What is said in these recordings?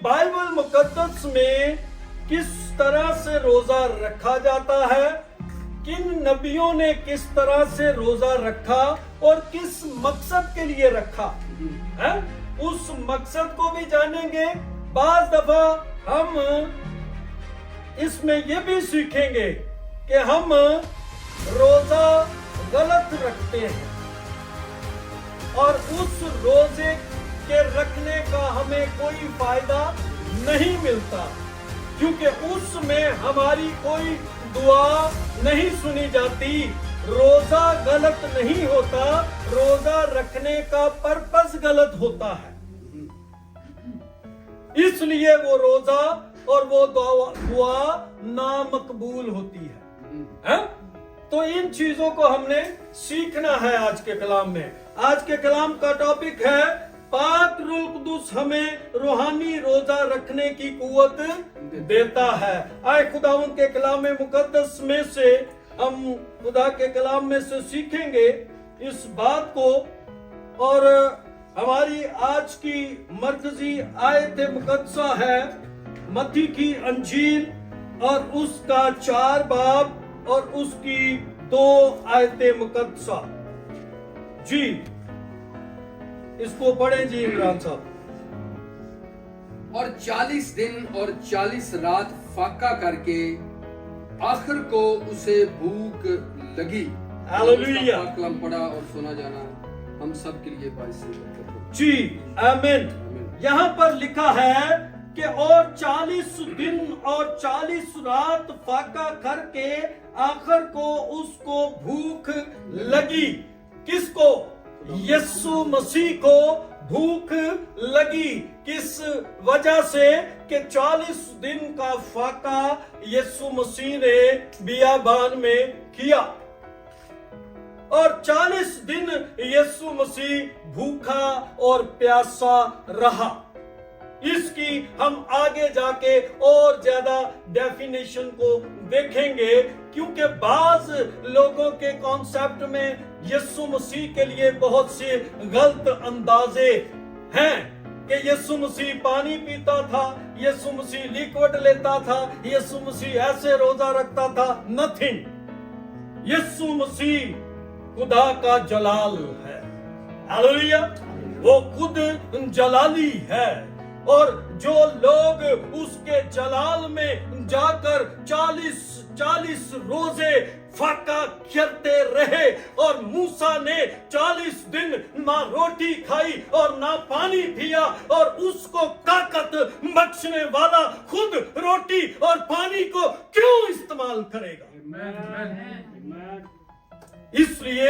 Bible मुकद्दस में किस तरह से रोजा रखा जाता है, किन नबियों ने किस तरह से रोजा रखा और किस मकसद के लिए रखा है, उस मकसद को भी जानेंगे। बाज दफा हम इसमें ये भी सीखेंगे कि हम रोजा गलत रखते हैं और उस रोजे के रखने का हमें कोई फायदा नहीं मिलता, क्योंकि उसमें हमारी कोई दुआ नहीं सुनी जाती। रोजा गलत नहीं होता, रोजा रखने का पर्पस गलत होता है, इसलिए वो रोजा और वो दुआ नामकबूल होती है? तो इन चीजों को हमने सीखना है आज के कलाम में। आज के कलाम का टॉपिक है पाक रूह कुदूस हमें रूहानी रोजा रखने की कुव्वत देता है। आए खुदावंद के कलाम मुकद्दस में से हम खुदा के कलाम में से सीखेंगे इस बात को, और हमारी आज की मरकजी आयत मुकद्दसा है मत्ती की अंजील और उसका 4 बाब और उसकी 2 आयतें मुकद्दसा। जी इसको पढ़ें जी इमरान साहब। और 40 दिन और 40 रात फाका करके आखिर को उसे भूख लगी। हालेलुया। कलाम पढ़ा और सुना जाना हम सब के लिए बाइस जी आमीन। यहाँ पर लिखा है कि और 40 दिन और 40 रात फाका करके आखिर को उसको भूख लगी। किसको? यीशु मसीह को भूख लगी। किस वजह से कि 40 दिन का फाका यीशु मसीह ने बियाबान में किया और 40 दिन यीशु मसीह भूखा और प्यासा रहा। इसकी हम आगे जाके और ज्यादा डेफिनेशन को देखेंगे, क्योंकि बाज लोगों के कॉन्सेप्ट में यीशु मसीह के लिए बहुत से गलत अंदाजे हैं कि यीशु मसीह पानी पीता था, यीशु मसीह लिक्विड लेता था, यीशु मसीह ऐसे रोजा रखता था। नथिंग। यीशु मसीह खुदा का जलाल है। हालेलुया। वो खुद जलाली है और जो लोग उसके जलाल में जाकर 40 रोजे फाका करते रहे और मूसा ने 40 दिन ना रोटी खाई और ना पानी पिया, और उसको ताकत बख्शने वाला खुद रोटी और पानी को क्यों इस्तेमाल करेगा? इसलिए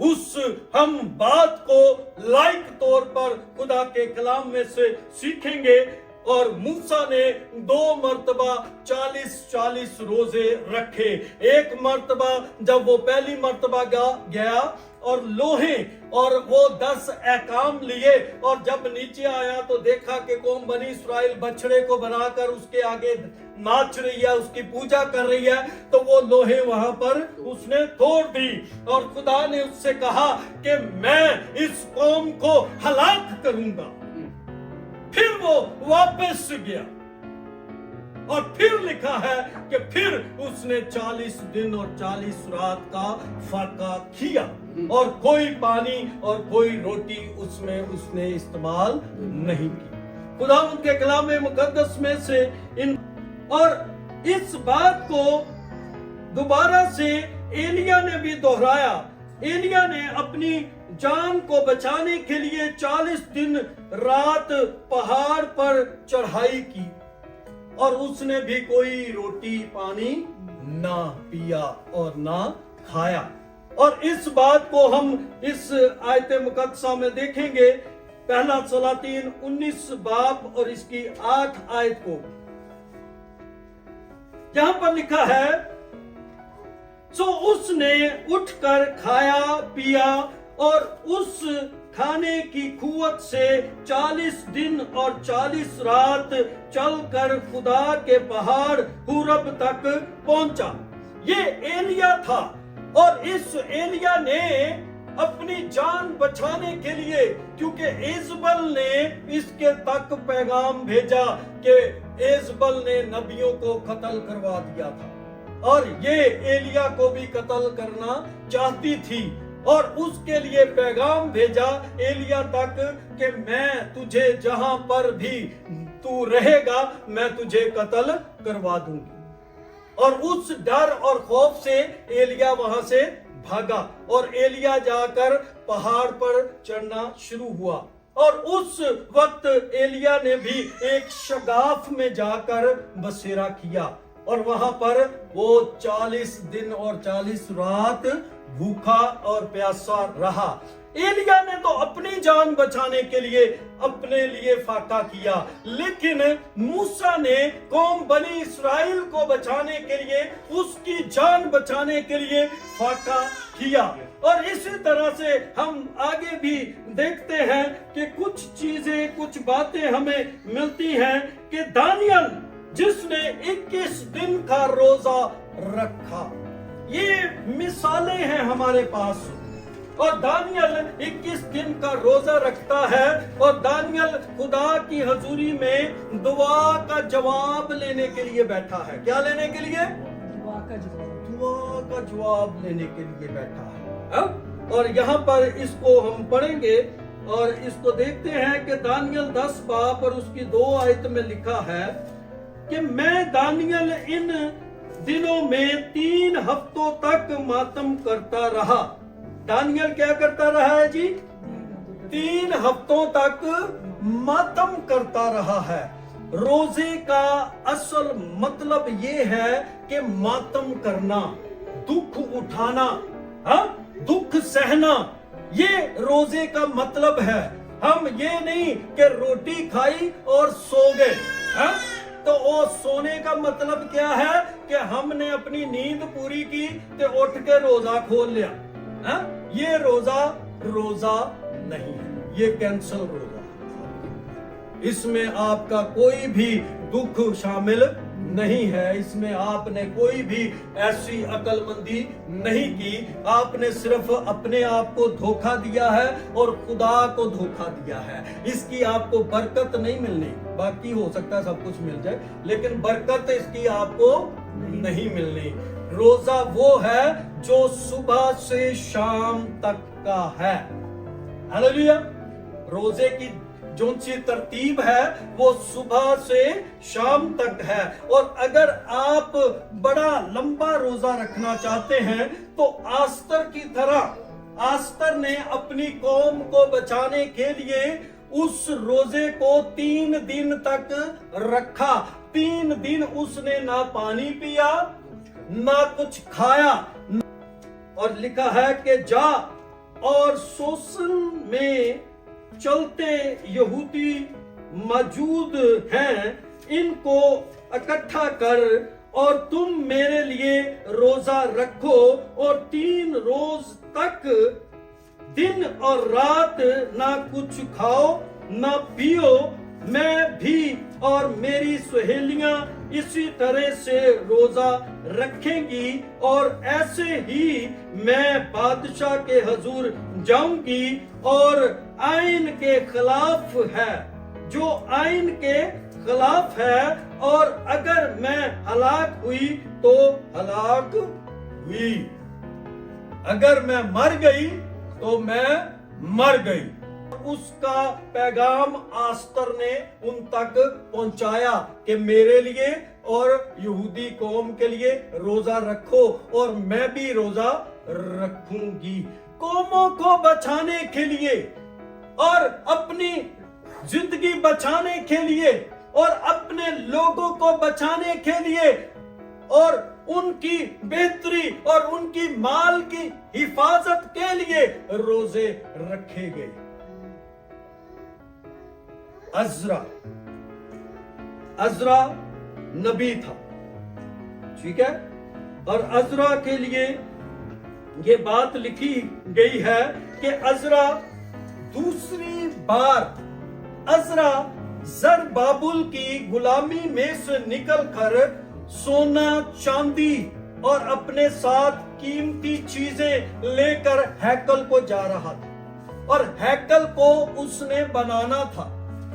उस हम बात को लाइक तौर पर खुदा के कलाम में से सीखेंगे। और मूसा ने 2 मर्तबा 40 रोजे रखे। एक मर्तबा जब वो पहली मर्तबा गया और लोहे और वो 10 अहकाम लिए, और जब नीचे आया तो देखा कि कौम बनी इस्राएल बछड़े को बनाकर उसके आगे नाच रही है, उसकी पूजा कर रही है, तो वो लोहे वहां पर उसने तोड़ दी और खुदा ने उससे कहा कि मैं इस कौम को हलाक करूंगा। फिर वो वापस गया और फिर लिखा है कि फिर उसने 40 दिन और 40 रात का फाका किया और कोई पानी और कोई रोटी उसमें उसने इस्तेमाल नहीं की। खुदा उनके कलाम मुकद्दस में से इन और इस बात को दोबारा से एलिया ने भी दोहराया। एलिया ने अपनी जान को बचाने के लिए 40 दिन रात पहाड़ पर चढ़ाई की और उसने भी कोई रोटी पानी ना पिया और ना खाया। और इस बात को हम इस आयत मुकद्दसा में देखेंगे। पहला सलातीन 19 बाब और इसकी 8 आयत को, जहां पर लिखा है, सो उसने उठकर खाया पिया और उस खाने की कुव्वत से 40 दिन और 40 रात चलकर खुदा के पहाड़ हुरब तक पहुंचा। ये एलिया था और इस एलिया ने अपनी जान बचाने के लिए, क्योंकि इजबल ने इसके तक पैगाम भेजा कि इजबल ने नबियों को कत्ल करवा दिया था और ये एलिया को भी कत्ल करना चाहती थी और उसके लिए पैगाम भेजा एलिया तक कि मैं तुझे जहां पर भी तू रहेगा मैं तुझे कत्ल करवा दूंगी। और उस डर और खौफ से एलिया वहां से भागा और एलिया जाकर पहाड़ पर चढ़ना शुरू हुआ। और उस वक्त एलिया ने भी एक शगाफ में जाकर बसेरा किया और वहां पर वो 40 दिन और 40 रात भूखा और प्यासा रहा। एलिया ने तो अपनी जान बचाने के लिए अपने लिए फाका किया, लेकिन मूसा ने कौम बनी इस्राएल को बचाने के लिए, उसकी जान बचाने के लिए फाका किया। और इसी तरह से हम आगे भी देखते हैं कि कुछ चीजें, कुछ बातें हमें मिलती हैं कि दानियल जिसने 21 दिन का रोजा रखा, ये मिसालें हैं हमारे पास। और दानियल 21 दिन का रोजा रखता है और दानियल खुदा की हजूरी में दुआ का जवाब लेने के लिए बैठा है। क्या लेने के लिए? दुआ का जवाब लेने के लिए बैठा है। और यहाँ पर इसको हम पढ़ेंगे और इसको देखते हैं कि दानियल 10 बाब और उसकी 2 आयत में लिखा है कि मैं दानियल इन दिनों में 3 हफ्तों तक मातम करता रहा। दानियल क्या करता रहा है जी? 3 हफ्तों तक मातम करता रहा है। रोजे का असल मतलब ये है कि मातम करना, दुख उठाना, हाँ, दुख सहना, ये रोजे का मतलब है। हम ये नहीं कि रोटी खाई और सो गए, हाँ? तो वो सोने का मतलब क्या है कि हमने अपनी नींद पूरी की तो उठ के रोजा खोल लिया, हाँ? ये रोजा नहीं है, ये कैंसल रोजा है। इसमें आपका कोई भी दुख शामिल नहीं है, इसमें आपने कोई भी ऐसी अकलमंदी नहीं की, आपने सिर्फ अपने आप को धोखा दिया है और खुदा को धोखा दिया है। इसकी आपको बरकत नहीं मिलनी, बाकी हो सकता है सब कुछ मिल जाए, लेकिन बरकत इसकी आपको नहीं मिलनी। रोजा वो है जो सुबह से शाम तक का है। हालेलुया। रोजे की जो सी तरतीब है वो सुबह से शाम तक है। और अगर आप बड़ा लंबा रोजा रखना चाहते हैं तो आस्तर की तरह, आस्तर ने अपनी कौम को बचाने के लिए उस रोजे को 3 दिन तक रखा। 3 दिन उसने ना पानी पिया ना कुछ खाया। और लिखा है कि जा और सोसन में चलते यहूदी मौजूद हैं, इनको इकट्ठा कर और तुम मेरे लिए रोजा रखो और 3 रोज तक दिन और रात ना कुछ खाओ ना पियो। मैं भी और मेरी सहेलियां इसी तरह से रोजा रखेंगी और ऐसे ही मैं बादशाह के हजूर जाऊंगी। और आइन के खिलाफ है, जो आइन के खिलाफ है, और अगर मैं हलाक हुई तो हलाक हुई, अगर मैं मर गई तो मैं मर गई। उसका पैगाम आस्तर ने उन तक पहुंचाया कि मेरे लिए और यहूदी कौम के लिए रोजा रखो और मैं भी रोजा रखूंगी। कौमों को बचाने के लिए और अपनी जिंदगी बचाने के लिए और अपने लोगों को बचाने के लिए और उनकी बेहतरी और उनकी माल की हिफाजत के लिए रोजे रखे गए। अजरा नबी था, ठीक है। और अजरा के लिए ये बात लिखी गई है कि अजरा दूसरी बार, अजरा जरबाबुल की गुलामी में से निकलकर सोना चांदी और अपने साथ कीमती चीजें लेकर हैकल को जा रहा था और हैकल को उसने बनाना था,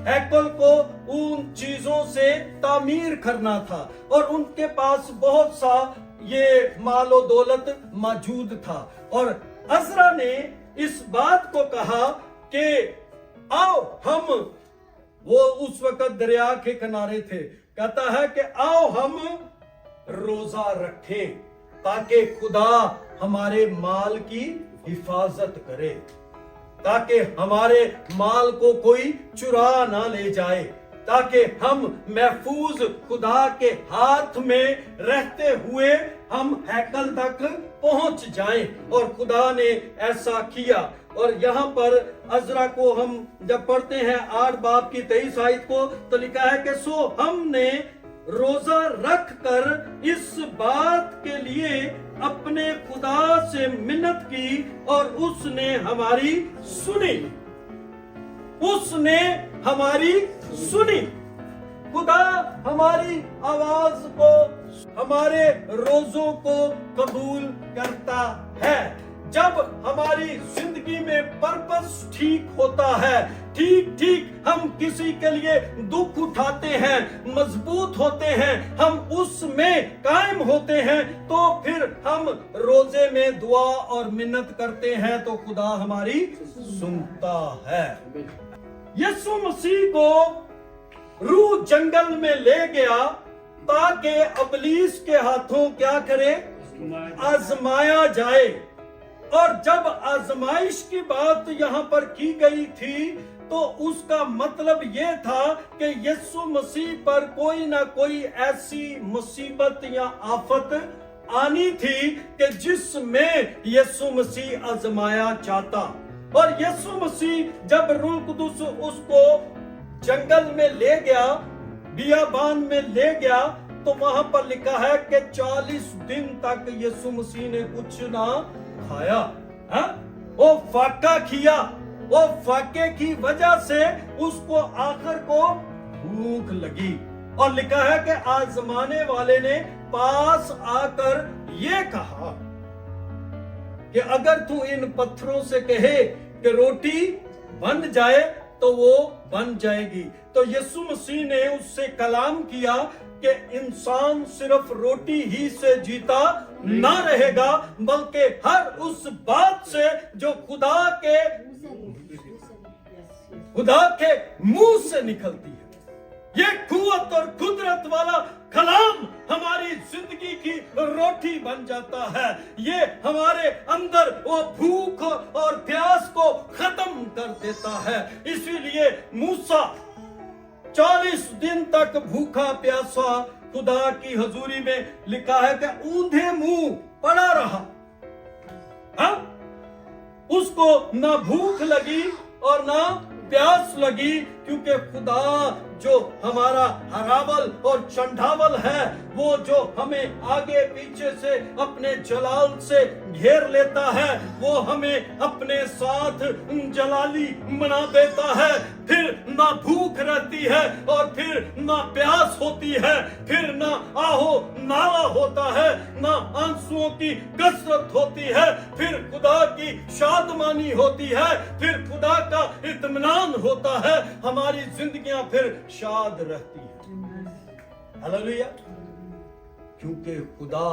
हैकल को उन चीजों से तामीर करना था और उनके पास बहुत सा ये मालो दौलत मौजूद था। और अज़रा ने इस बात को कहा कि आओ हम, वो उस वक्त दरिया के किनारे थे, कहता है कि आओ हम रोजा रखें ताकि खुदा हमारे माल की हिफाजत करे, ताकि हमारे माल को कोई चुरा ना ले जाए, ताकि हम महफूज खुदा के हाथ में रहते हुए हम हैकल तक पहुंच जाएं। और खुदा ने ऐसा किया। और यहाँ पर अज़रा को हम जब पढ़ते हैं 8 बाब की 23 आयत को, तो लिखा है कि सो हमने रोजा रख कर इस बात के लिए अपने खुदा से मिन्नत की और उसने हमारी सुनी, उसने हमारी सुनी। खुदा हमारी आवाज को, हमारे रोजों को कबूल करता है। जब हमारी जिंदगी में पर्पस ठीक होता है, ठीक ठीक हम किसी के लिए दुख उठाते हैं, मजबूत होते हैं, हम उसमें कायम होते हैं, तो फिर हम रोजे में दुआ और मिन्नत करते हैं तो खुदा हमारी सुनता है। यीशु मसीह को रूह जंगल में ले गया ताकि इब्लीस के हाथों क्या करे, आजमाया जाए। और जब आजमाइश की बात यहाँ पर की गई थी तो उसका मतलब ये था कि यीशु मसीह पर कोई ना कोई ऐसी मुसीबत या आफत आनी थी कि जिसमें यीशु मसीह आजमाया जाता। और यीशु मसीह जब रूह कुदुस उसको जंगल में ले गया, बियाबान में ले गया, तो वहां पर लिखा है कि 40 दिन तक यीशु मसीह ने कुछ ना खाया। वो फाका किया, वो फाके की वजह से उसको आखिर को भूख लगी। और लिखा है कि आजमाने वाले ने पास आकर ये कहा कि अगर तू इन पत्थरों से कहे कि रोटी बन जाए तो वो बन जाएगी। तो यीशु मसीह ने उससे कलाम किया कि इंसान सिर्फ रोटी ही से जीता ना रहेगा, बल्कि हर उस बात से जो खुदा के मुंह से निकलती है। ये कुव्वत और कुदरत वाला कलाम हमारी जिंदगी की रोटी बन जाता है। ये हमारे अंदर वो भूख और प्यास को खत्म कर देता है। इसीलिए मूसा 40 दिन तक भूखा प्यासा खुदा की हजूरी में, लिखा है कि ऊंधे मुंह पड़ा रहा। उसको ना भूख लगी और ना प्यास लगी, क्योंकि खुदा जो हमारा हरावल और चंडावल है, वो जो हमें आगे पीछे से अपने जलाल से घेर लेता है, वो हमें अपने साथ जलाली बना देता है। फिर ना भूख रहती है और फिर ना प्यास होती है, फिर ना आहो नाला होता है, ना आंसुओं की कसरत होती है, फिर खुदा की शादमानी होती है, फिर खुदा का इत्मीनान होता है। हमारी जिंदगियां फिर शाद रहती है। हालेलुया। क्योंकि खुदा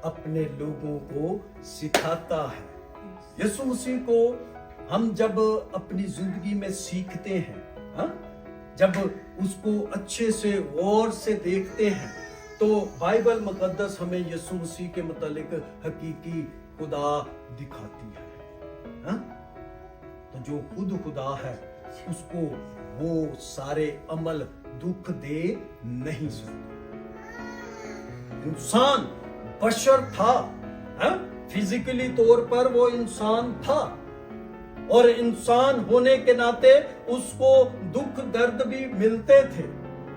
अपने लोगों को सिखाता है। यीशु मसीह को हम जब अपनी जिंदगी में सीखते हैं, जब उसको अच्छे से गौर से देखते हैं, तो बाइबल मुकद्दस हमें यीशु मसीह के मुतालिक हकीकी खुदा दिखाती है। तो जो खुद खुदा है उसको वो सारे अमल दुख दे नहीं सकते। इंसान बशर था, फिजिकली तौर पर वो इंसान था, और इंसान होने के नाते उसको दुख दर्द भी मिलते थे।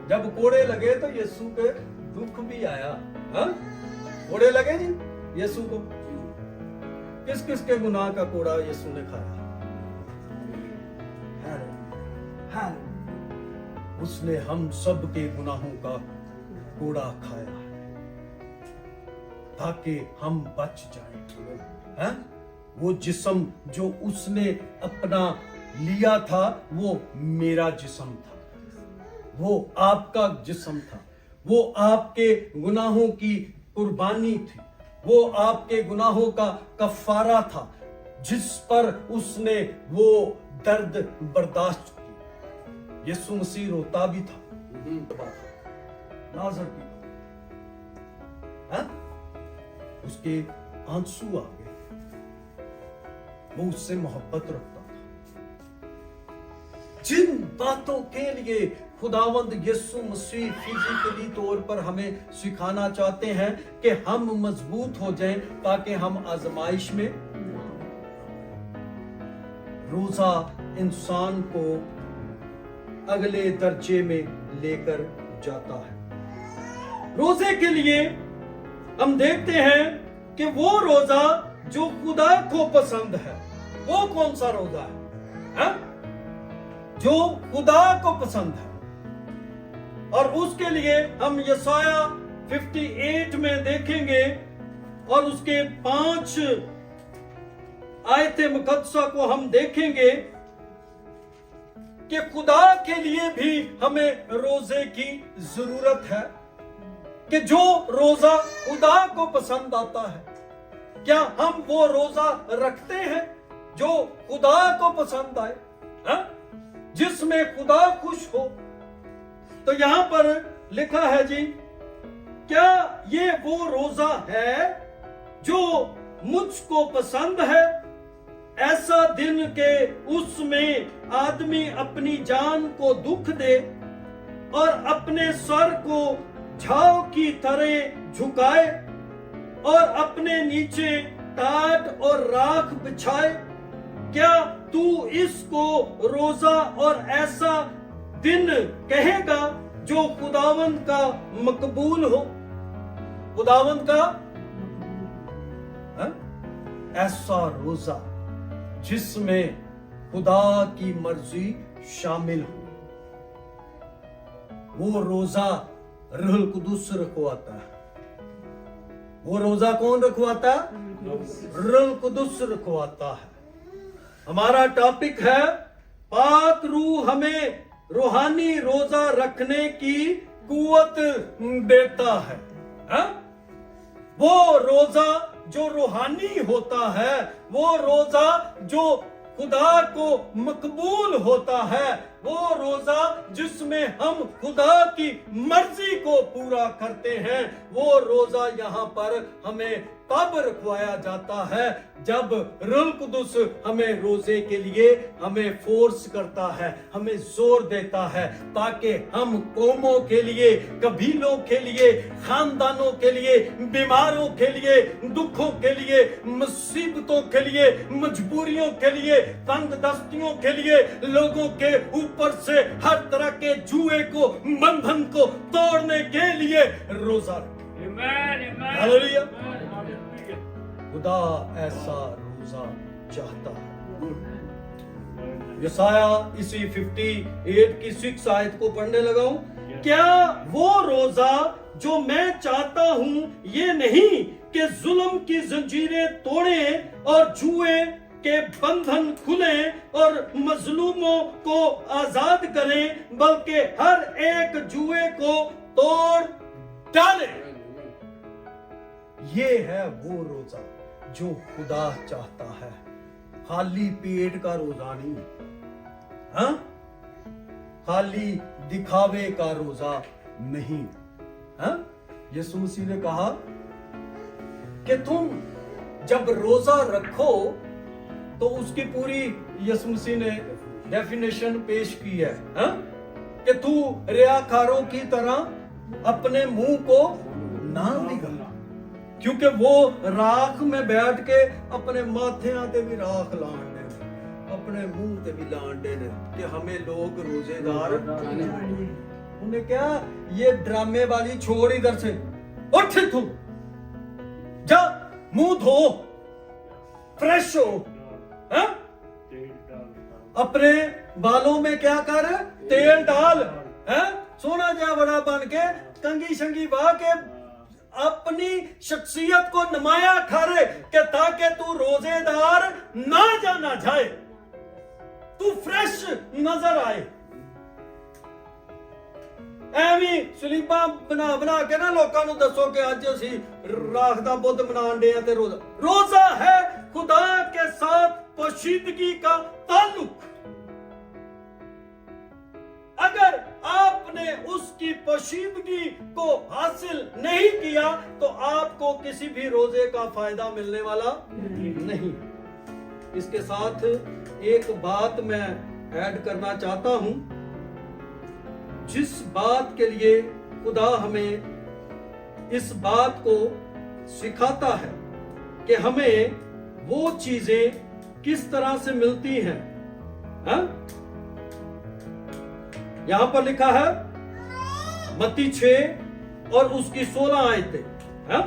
जब कोड़े लगे तो यीशु के दुख भी आया। कोड़े लगे जी यीशु को, किस किस के गुनाह का कोड़ा यीशु ने खाया? उसने हम सब के गुनाहों का कोड़ा खाया। ताकि हम बच जाएं। हैं? वो जिस्म जो उसने अपना लिया था वो मेरा जिस्म था, वो आपका जिस्म था, वो आपके गुनाहों की कुर्बानी थी, वो आपके गुनाहों का कफारा था, जिस पर उसने वो दर्द बर्दाश्त की। यीशु मसीह रोता भी था, नाज़र की उसके आंसू आ गए, वो उससे मोहब्बत रखता था। जिन बातों के लिए खुदावंद यीशु मसीह फिजिकली तौर पर हमें सिखाना चाहते हैं कि हम मजबूत हो जाएं ताकि हम आजमाइश में। रोजा इंसान को अगले दर्जे में लेकर जाता है। रोजे के लिए हम देखते हैं कि वो रोजा जो खुदा को पसंद है, वो कौन सा रोजा है? जो खुदा को पसंद है। और उसके लिए हम यशाया 58 में देखेंगे और उसके 5 आयते मुकद्दसा को हम देखेंगे कि खुदा के लिए भी हमें रोजे की जरूरत है, कि जो रोजा खुदा को पसंद आता है, क्या हम वो रोजा रखते हैं जो खुदा को पसंद आए, जिसमें खुदा खुश हो। तो यहां पर लिखा है जी, क्या ये वो रोजा है जो मुझको पसंद है, ऐसा दिन के उसमें आदमी अपनी जान को दुख दे और अपने सर को झाव की तरह झुकाए और अपने नीचे टाट और राख बिछाए। क्या तू इसको रोजा और ऐसा दिन कहेगा जो खुदावंद का मकबूल हो? खुदावंद का ऐसा रोजा जिसमें खुदा की मर्जी शामिल हो, वो रोजा रूहुल कुदुस रखवाता है। वो रोजा कौन रखवाता? रूहुल कुदुस रखवाता है। हमारा टॉपिक है पाक रूह हमें रूहानी रोजा रखने की कुवत देता है। वो रोजा जो रूहानी होता है, वो रोजा जो खुदा को मकबूल होता है, वो रोजा जिसमें हम खुदा की मर्जी को पूरा करते हैं, वो रोजा यहाँ पर हमें तब रखवाया जाता है जब रूहुल कुदुस हमें रोजे के लिए हमें फोर्स करता है, हमें जोर देता है, ताकि हम कौमों के लिए, कबीलों के लिए, खानदानों के लिए, बीमारों के लिए, दुखों के लिए, मुसीबतों के लिए, मजबूरियों के लिए, तंग दस्तियों के लिए, लोगों के ऊपर से हर तरह के जुए को, बंधन को तोड़ने के लिए रोजा। हालेलुया। खुदा ऐसा रोजा चाहता है। यशाया इसी 58 की 6 आयत को पढ़ने लगा हूं। क्या वो रोजा जो मैं चाहता हूं ये नहीं कि जुल्म की जंजीरें तोड़े और जुए के बंधन खुले और मजलूमों को आजाद करें, बल्कि हर एक जुए को तोड़ डाले। ये है वो रोजा जो खुदा चाहता है, खाली पेट का रोजा नहीं, हाँ? खाली दिखावे का रोजा नहीं। हाँ? यीशु मसीह ने कहा कि तुम जब रोजा रखो तो उसकी पूरी यीशु मसीह ने डेफिनेशन पेश की है, हाँ? कि तू रियाकारों की तरह अपने मुंह को ना बिगाड़, क्योंकि वो राख में बैठ के अपने माथे ते भी राख लान दे, अपने मुंह ते भी लान दे कि हमें लोग रोजेदार। उन्हें क्या ये ड्रामे वाली छोड़ इधर से, उठ तू जा, मुंह धो, फ्रेश हो, हा? अपने बालों में क्या कर, तेल डाल, सोना जा बड़ा बन के कंगी शंगी बा के अपनी शख्सियत को नुमाया कर कि ताकि तू रोजेदार ना जाना जाए, तू फ्रेश नजर आए। ਐਵੇਂ ਸਲੀਬਾਂ ਬਣਾ ਕੇ ਨਾ ਲੋਕਾਂ ਨੂੰ ਦੱਸੋ ਕਿ ਅੱਜ ਅਸੀਂ ਰਾਖ ਦਾ ਬੁੱਧ ਮਨਾਉਣ ਦੇ ਆ ਤੇ रोजा है खुदा के साथ पोशीदगी का ताल्लुक। अगर आपने उसकी पोशीदगी को हासिल नहीं किया तो आपको किसी भी रोजे का फायदा मिलने वाला नहीं। इसके साथ एक बात मैं ऐड करना चाहता हूं, जिस बात के लिए खुदा हमें इस बात को सिखाता है कि हमें वो चीजें किस तरह से मिलती हैं, हाँ? यहां पर लिखा है मत्ती 6 और उसकी 16 आयतें, हाँ?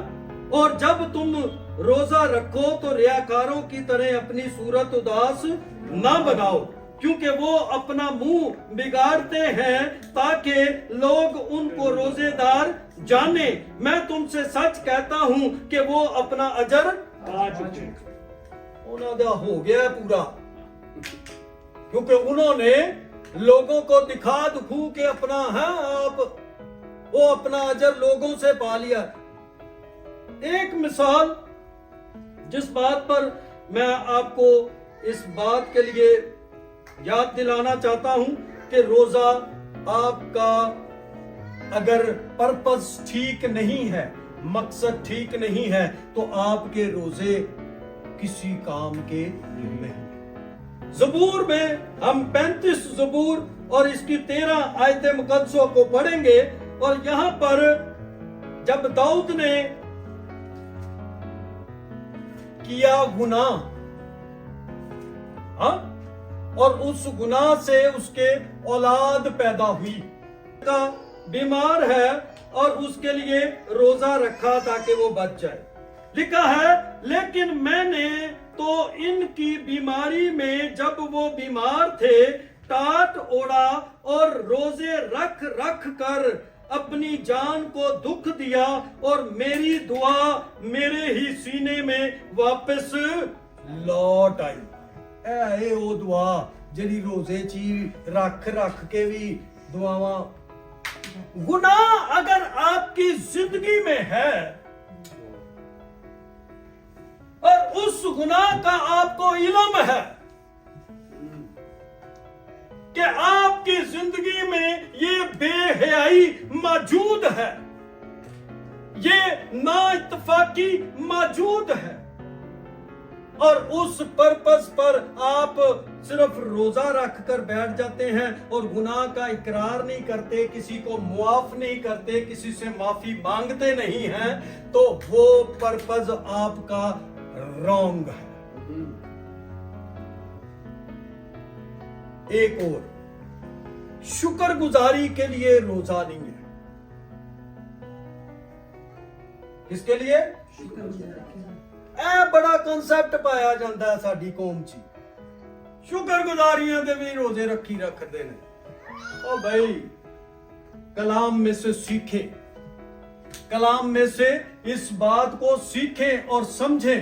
और जब तुम रोजा रखो तो रियाकारों की तरह अपनी सूरत उदास ना बनाओ, क्योंकि वो अपना मुंह बिगाड़ते हैं ताकि लोग उनको रोजेदार जाने। मैं तुमसे सच कहता हूं कि वो अपना अजर पा चुके, उन्होंने हो गया पूरा, क्योंकि उन्होंने लोगों को दिखा दुखू के अपना है आप वो अपना अजर लोगों से पा लिया। एक मिसाल जिस बात पर मैं आपको इस बात के लिए याद दिलाना चाहता हूं कि रोजा आपका अगर पर्पस ठीक नहीं है, मकसद ठीक नहीं है, तो आपके रोजे किसी काम के नहीं। ज़बूर में हम 35 ज़बूर और इसकी 13 आयतें मुकद्दसों को पढ़ेंगे, और यहां पर जब दाऊद ने किया गुनाह, हाँ, और उस गुनाह से उसके औलाद पैदा हुई, का बीमार है और उसके लिए रोजा रखा ताकि वो बच जाए। लिखा है, लेकिन मैंने तो इनकी बीमारी में जब वो बीमार थे टाट ओढ़ा और रोजे रख रख कर अपनी जान को दुख दिया, और मेरी दुआ मेरे ही सीने में वापस लौट आई। ਇਹ ਉਹ ਦੁਆ ਜਿਹੜੀ ਰੋਜ਼ੇ 'ਚ ਰੱਖ ਰੱਖ के भी दुआवां। गुनाह अगर आपकी जिंदगी में है और उस गुनाह का आपको इल्म है कि आपकी जिंदगी में ये बेहयाई मौजूद है, ये नाइत्तेफाकी मौजूद है, और उस पर्पस पर आप सिर्फ रोजा रख कर बैठ जाते हैं और गुनाह का इकरार नहीं करते, किसी को मुआफ नहीं करते, किसी से माफी मांगते नहीं हैं, तो वो पर्पस आपका रॉन्ग है। एक और, शुक्रगुजारी के लिए रोजा नहीं है। किसके लिए? ਇਹ ਬੜਾ ਕਨਸੈਪਟ ਪਾਇਆ ਜਾਂਦਾ ਹੈ ਸਾਡੀ ਕੌਮ 'ਚ, ਸ਼ੁਕਰਗੁਜ਼ਾਰੀਆਂ ਦੇ ਵੀ ਰੋਜ਼ੇ ਰੱਖੀ ਰੱਖਦੇ ਨੇ। ओ भाई, कलाम में से सीखें, कलाम में से इस बात को सीखें और समझें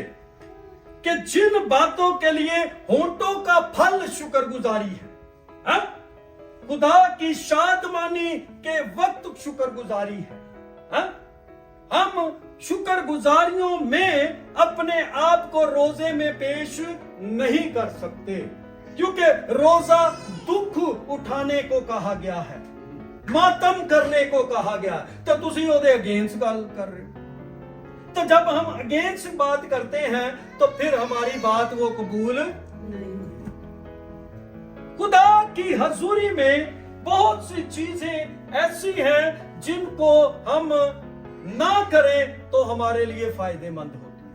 कि जिन बातों के लिए होंठों का फल शुक्रगुजारी है, हाँ? खुदा की शादमानी के वक्त शुक्रगुजारी है, हाँ? हम शुक्रगुजारियों में अपने आप को रोजे में पेश नहीं कर सकते, क्योंकि रोजा दुख उठाने को कहा गया है, मातम करने को कहा गया। तो तुसी ओदे अगेंस्ट गल कर रहे हो। तो जब हम अगेंस्ट बात करते हैं तो फिर हमारी बात वो कबूल नहीं। खुदा की हजूरी में बहुत सी चीजें ऐसी हैं जिनको हम ना करें तो हमारे लिए फायदेमंद होती है।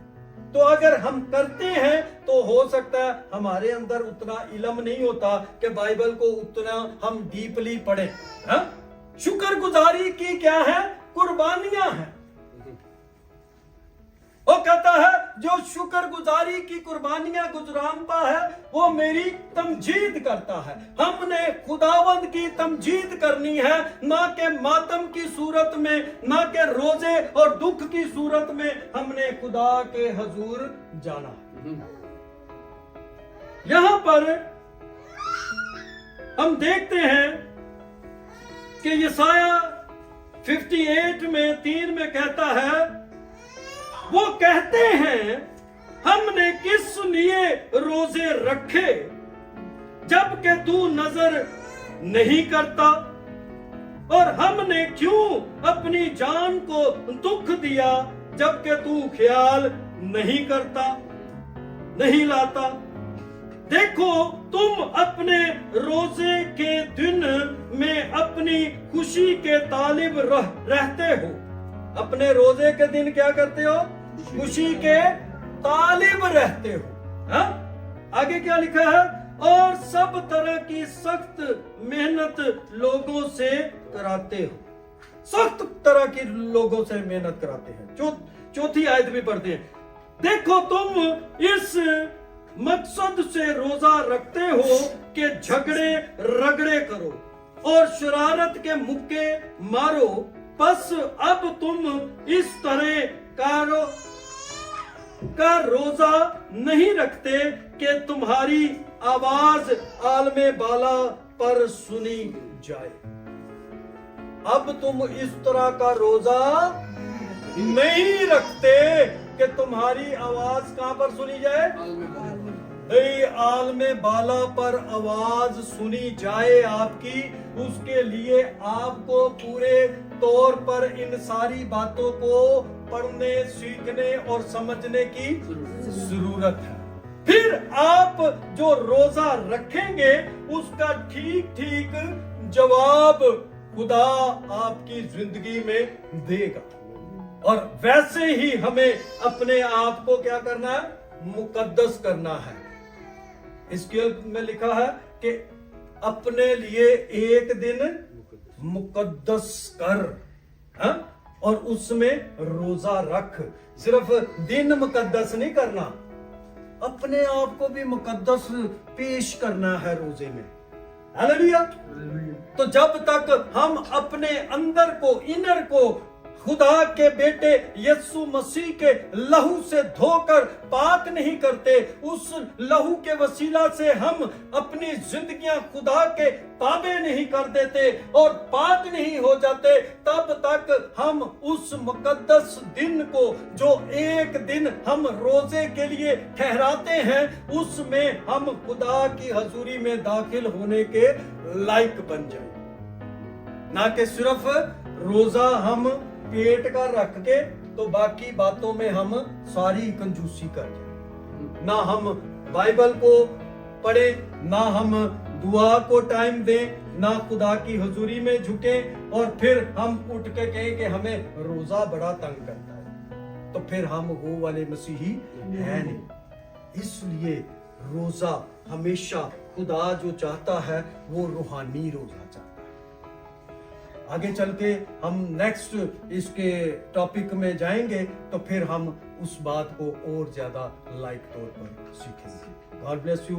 तो अगर हम करते हैं तो हो सकता है हमारे अंदर उतना इल्म नहीं होता कि बाइबल को उतना हम डीपली पढ़ें, हाँ? शुक्रगुजारी की क्या है? कुर्बानियां हैं। वो कहता है जो शुक्रगुजारी की कुर्बानियां गुजरानता है वो मेरी तमजीद करता है। हमने खुदावंद की तमजीद करनी है, ना के मातम की सूरत में, ना के रोजे और दुख की सूरत में हमने खुदा के हजूर जाना है। यहां पर हम देखते हैं कि यसाया 58 में 3 में कहता है, वो कहते हैं हमने किस लिए रोजे रखे जबकि तू नजर नहीं करता, और हमने क्यों अपनी जान को दुख दिया जबकि तू ख्याल नहीं करता, नहीं लाता। देखो तुम अपने रोजे के दिन में अपनी खुशी के तालिब रहते हो। अपने रोजे के दिन क्या करते हो? खुशी के तालिब रहते हो। हा? आगे क्या लिखा है? और सब तरह की सख्त मेहनत लोगों से कराते हो। सख्त तरह की लोगों से मेहनत कराते हैं। चौथी आयत भी पढ़ते हैं। देखो तुम इस मकसद से रोजा रखते हो कि झगड़े रगड़े करो और शरारत के मुक्के मारो। बस अब तुम इस तरह का रोजा नहीं रखते कि तुम्हारी आवाज आलमे बाला पर सुनी जाए। अब तुम इस तरह का रोजा नहीं रखते कि तुम्हारी आवाज कहां पर सुनी जाए? आलमे बाला पर आवाज सुनी जाए आपकी। उसके लिए आपको पूरे तौर पर इन सारी बातों को पढ़ने, सीखने और समझने की जरूरत है। फिर आप जो रोजा रखेंगे उसका ठीक ठीक जवाब खुदा आपकी जिंदगी में देगा। और वैसे ही हमें अपने आप को क्या करना है? मुकद्दस करना है। इसके में लिखा है कि अपने लिए एक दिन मुकद्दस कर, हा? और उसमें रोजा रख। सिर्फ दिन मुकद्दस नहीं करना, अपने आप को भी मुकद्दस पेश करना है रोजे में। हालेलुया। तो जब तक हम अपने अंदर को, इनर को खुदा के बेटे यीशु मसीह के लहू से धोकर पाक नहीं करते, उस लहू के वसीला से हम अपनी जिंदगियां खुदा के ताबे नहीं कर देते और पाक नहीं हो जाते, तब तक हम उस मुकद्दस दिन को, जो एक दिन हम रोजे के लिए ठहराते हैं, उसमें हम खुदा की हजूरी में दाखिल होने के लायक बन जाए। ना कि सिर्फ रोजा हम पेट का रख के तो बाकी बातों में हम सारी कंजूसी कर जाए। ना हम बाइबल को पढ़े, ना हम दुआ को टाइम दें, ना खुदा की हुजूरी में झुके, और फिर हम उठ के कहें कि हमें रोजा बड़ा तंग करता है, तो फिर हम वो वाले मसीही है नहीं। इसलिए रोजा हमेशा खुदा जो चाहता है वो रूहानी रोजा चाहता है। आगे चल के हम नेक्स्ट इसके टॉपिक में जाएंगे तो फिर हम उस बात को और ज्यादा लाइक तौर पर सीखेंगे। God bless you.